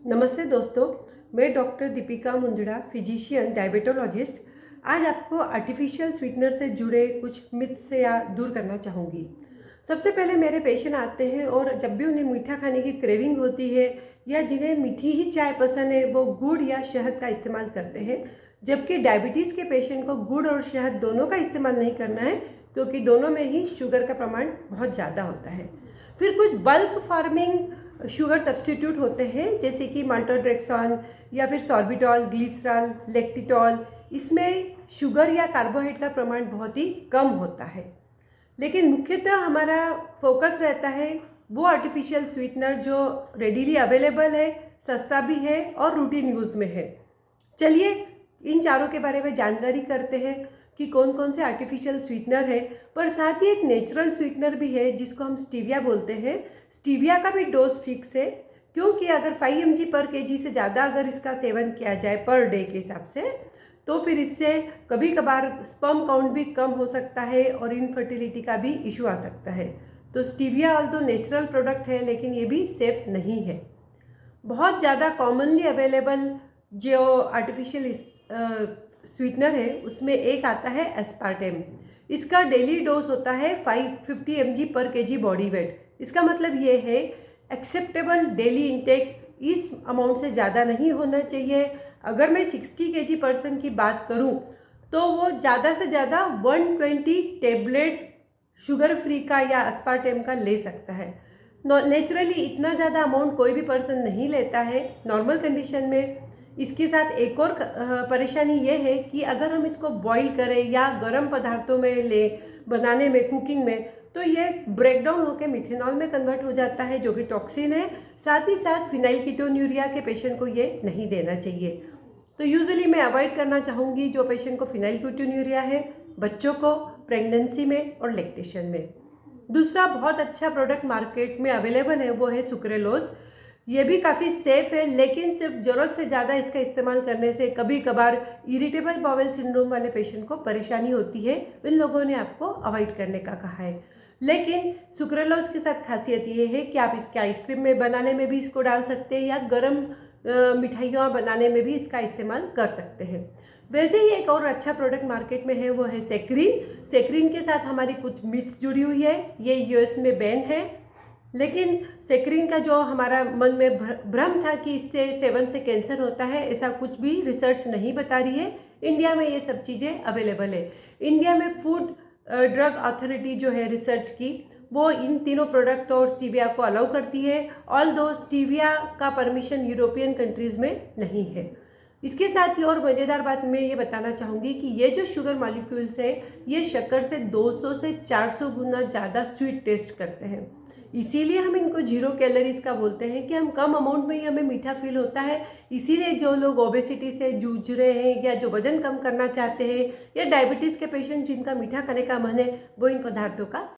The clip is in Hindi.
नमस्ते दोस्तों, मैं doctor Deepika Mundada, physician diabetologist. आज आपको आर्टिफिशियल स्वीटनर से जुड़े कुछ मिथ से या दूर करना चाहूँगी। सबसे पहले मेरे पेशेंट आते हैं और जब भी उन्हें मीठा खाने की क्रेविंग होती है या जिन्हें मीठी ही चाय पसंद है, वो गुड़ या शहद का इस्तेमाल करते हैं। जबकि डायबिटीज़ के पेशेंट को गुड़ और शहद दोनों का इस्तेमाल नहीं करना है, क्योंकि दोनों में ही शुगर का प्रमाण बहुत ज़्यादा होता है। फिर कुछ बल्क फार्मिंग शुगर सब्स्टिट्यूट होते हैं, जैसे कि माल्टोड्रेक्सॉन या फिर सॉर्बिटॉल, ग्लिसरॉल, लेक्टिटॉल। इसमें शुगर या कार्बोहाइड्रेट का प्रमाण बहुत ही कम होता है। लेकिन मुख्यतः हमारा फोकस रहता है वो आर्टिफिशियल स्वीटनर जो रेडीली अवेलेबल है, सस्ता भी है और रूटीन यूज़ में है। चलिए इन चारों के बारे में जानकारी करते हैं कि कौन कौन से आर्टिफिशियल स्वीटनर है। पर साथ ही एक नेचुरल स्वीटनर भी है जिसको हम स्टीविया बोलते हैं। स्टीविया का भी डोज फिक्स है, क्योंकि अगर 5 mg पर केजी से ज़्यादा अगर इसका सेवन किया जाए पर डे के हिसाब से, तो फिर इससे कभी कभार स्पर्म काउंट भी कम हो सकता है और इनफर्टिलिटी का भी इशू आ सकता है। तो स्टीविया ऑल्दो नेचुरल प्रोडक्ट है, लेकिन ये भी सेफ नहीं है। बहुत ज़्यादा कॉमनली अवेलेबल जो आर्टिफिशियल स्वीटनर है उसमें एक आता है एस्पार्टेम। इसका डेली डोज होता है 550 mg पर केजी बॉडी वेट। इसका मतलब ये है एक्सेप्टेबल डेली इंटेक इस अमाउंट से ज़्यादा नहीं होना चाहिए। अगर मैं 60 kg पर्सन की बात करूं तो वो ज़्यादा से ज़्यादा 120 टेबलेट्स शुगर फ्री का या एस्पार्टेम का ले सकता है। नेचुरली इतना ज़्यादा अमाउंट कोई भी पर्सन नहीं लेता है नॉर्मल कंडीशन में। इसके साथ एक और परेशानी ये है कि अगर हम इसको बॉईल करें या गर्म पदार्थों में ले बनाने में, कुकिंग में, तो ये ब्रेकडाउन होकर मिथेनॉल में कन्वर्ट हो जाता है, जो कि टॉक्सिन है। साथ ही साथ फिनाइल कीटोन्यूरिया के पेशेंट को ये नहीं देना चाहिए। तो यूजुअली मैं अवॉइड करना चाहूँगी जो पेशेंट को फिनाइल कीटोन्यूरिया है, बच्चों को, प्रेगनेंसी में और लैक्टेशन में। दूसरा बहुत अच्छा प्रोडक्ट मार्केट में अवेलेबल है वो है सुक्रेलोज। ये भी काफ़ी सेफ है, लेकिन सिर्फ ज़रूरत से ज़्यादा इसका इस्तेमाल करने से कभी कभार इरिटेबल बाउल सिंड्रोम वाले पेशेंट को परेशानी होती है। इन लोगों ने आपको अवॉइड करने का कहा है। लेकिन सुक्रेलोज के साथ खासियत ये है कि आप इसके आइसक्रीम में बनाने में भी इसको डाल सकते हैं या गर्म मिठाइयाँ बनाने में भी इसका इस्तेमाल कर सकते हैं। वैसे ही एक और अच्छा प्रोडक्ट मार्केट में है वो है सेक्रिन। सेक्रिन के साथ हमारी कुछ मिथ्स जुड़ी हुई है। ये यूएस में बैन है, लेकिन सेक्रिन का जो हमारा मन में भ्रम था कि इससे सेवन से कैंसर होता है, ऐसा कुछ भी रिसर्च नहीं बता रही है। इंडिया में ये सब चीज़ें अवेलेबल है। इंडिया में फूड ड्रग अथॉरिटी जो है रिसर्च की, वो इन तीनों प्रोडक्ट और स्टीविया को अलाउ करती है। ऑल्दो स्टीविया का परमिशन यूरोपियन कंट्रीज़ में नहीं है। इसके साथ ही और मज़ेदार बात मैं ये बताना चाहूँगी कि ये जो शुगर मॉलिक्यूल्स है, ये शक्कर से 200 से 400 गुना ज़्यादा स्वीट टेस्ट करते हैं। इसीलिए हम इनको 0 कैलोरीज का बोलते हैं कि हम कम अमाउंट में ही हमें मीठा फील होता है। इसीलिए जो लोग ओबेसिटी से जूझ रहे हैं या जो वजन कम करना चाहते हैं या डायबिटीज़ के पेशेंट जिनका मीठा खाने का मन है, वो इन पदार्थों का